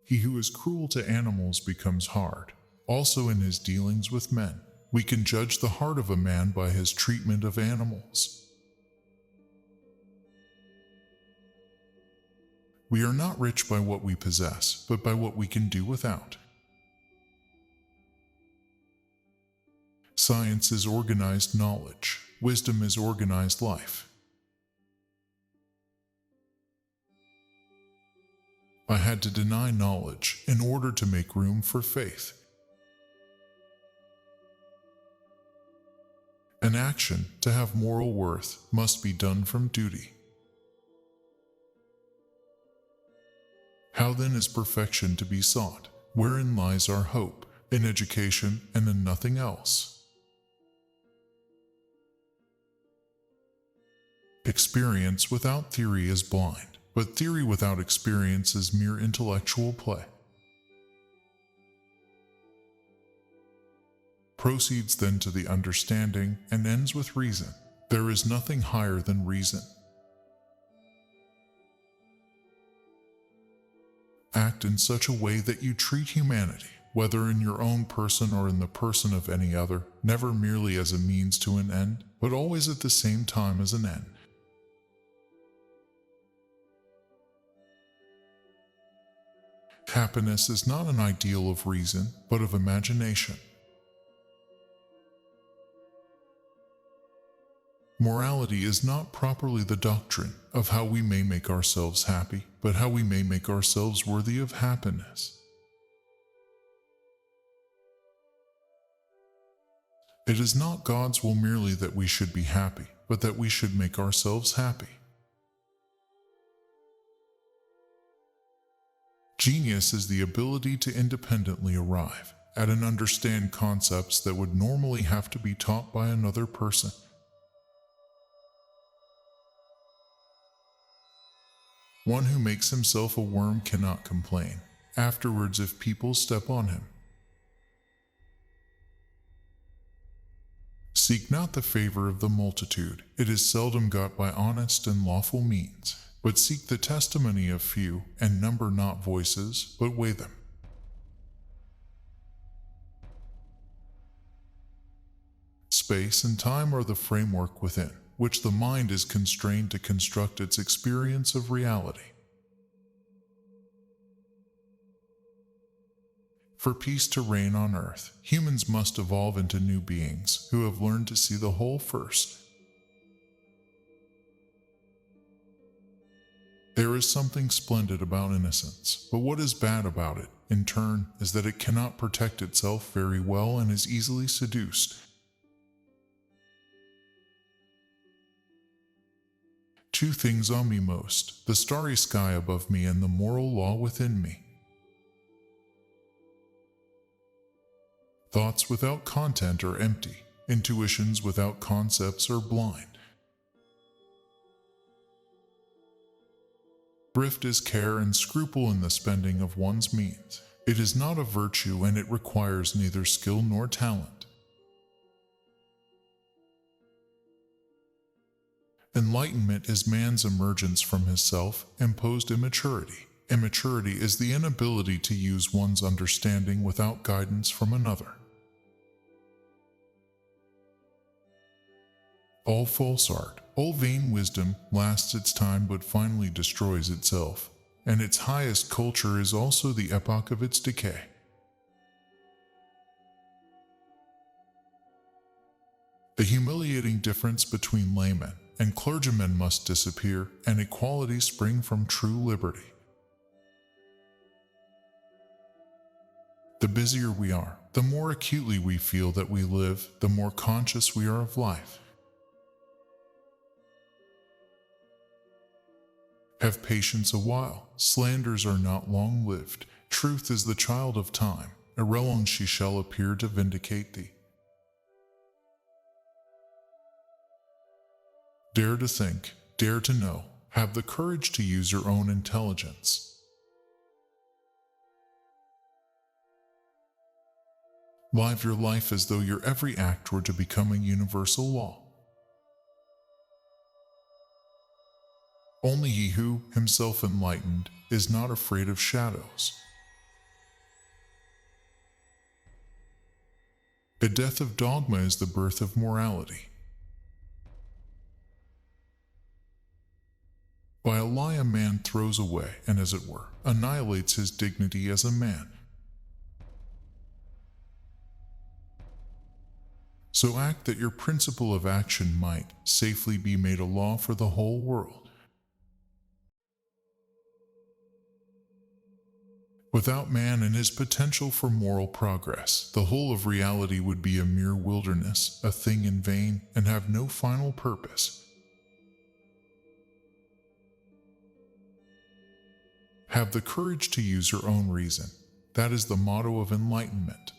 He who is cruel to animals becomes hard. Also in his dealings with men, we can judge the heart of a man by his treatment of animals. We are not rich by what we possess, but by what we can do without. Science is organized knowledge. Wisdom is organized life. I had to deny knowledge in order to make room for faith. An action, to have moral worth, must be done from duty. How then is perfection to be sought? Wherein lies our hope? In education and in nothing else. Experience without theory is blind, but theory without experience is mere intellectual play. Proceeds then to the understanding and ends with reason. There is nothing higher than reason. Act in such a way that you treat humanity, whether in your own person or in the person of any other, never merely as a means to an end, but always at the same time as an end. Happiness is not an ideal of reason, but of imagination. Morality is not properly the doctrine of how we may make ourselves happy, but how we may make ourselves worthy of happiness. It is not God's will merely that we should be happy, but that we should make ourselves happy. Genius is the ability to independently arrive at and understand concepts that would normally have to be taught by another person. One who makes himself a worm cannot complain afterwards if people step on him. Seek not the favor of the multitude. It is seldom got by honest and lawful means. But seek the testimony of few, and number not voices, but weigh them. Space and time are the framework within which the mind is constrained to construct its experience of reality. For peace to reign on earth, humans must evolve into new beings who have learned to see the whole first. There is something splendid about innocence, but what is bad about it, in turn, is that it cannot protect itself very well and is easily seduced. Two things awe me most, the starry sky above me and the moral law within me. Thoughts without content are empty, intuitions without concepts are blind. Thrift is care and scruple in the spending of one's means. It is not a virtue and it requires neither skill nor talent. Enlightenment is man's emergence from his self-imposed immaturity. Immaturity is the inability to use one's understanding without guidance from another. All false art, all vain wisdom lasts its time but finally destroys itself, and its highest culture is also the epoch of its decay. The humiliating difference between laymen and clergymen must disappear, and equality spring from true liberty. The busier we are, the more acutely we feel that we live, the more conscious we are of life. Have patience a while, slanders are not long-lived. Truth is the child of time, ere long she shall appear to vindicate thee. Dare to think, dare to know, have the courage to use your own intelligence. Live your life as though your every act were to become a universal law. Only he who, himself enlightened, is not afraid of shadows. A death of dogma is the birth of morality. By a lie a man throws away and, as it were, annihilates his dignity as a man. So act that your principle of action might safely be made a law for the whole world. Without man and his potential for moral progress, the whole of reality would be a mere wilderness, a thing in vain, and have no final purpose. Have the courage to use your own reason. That is the motto of enlightenment.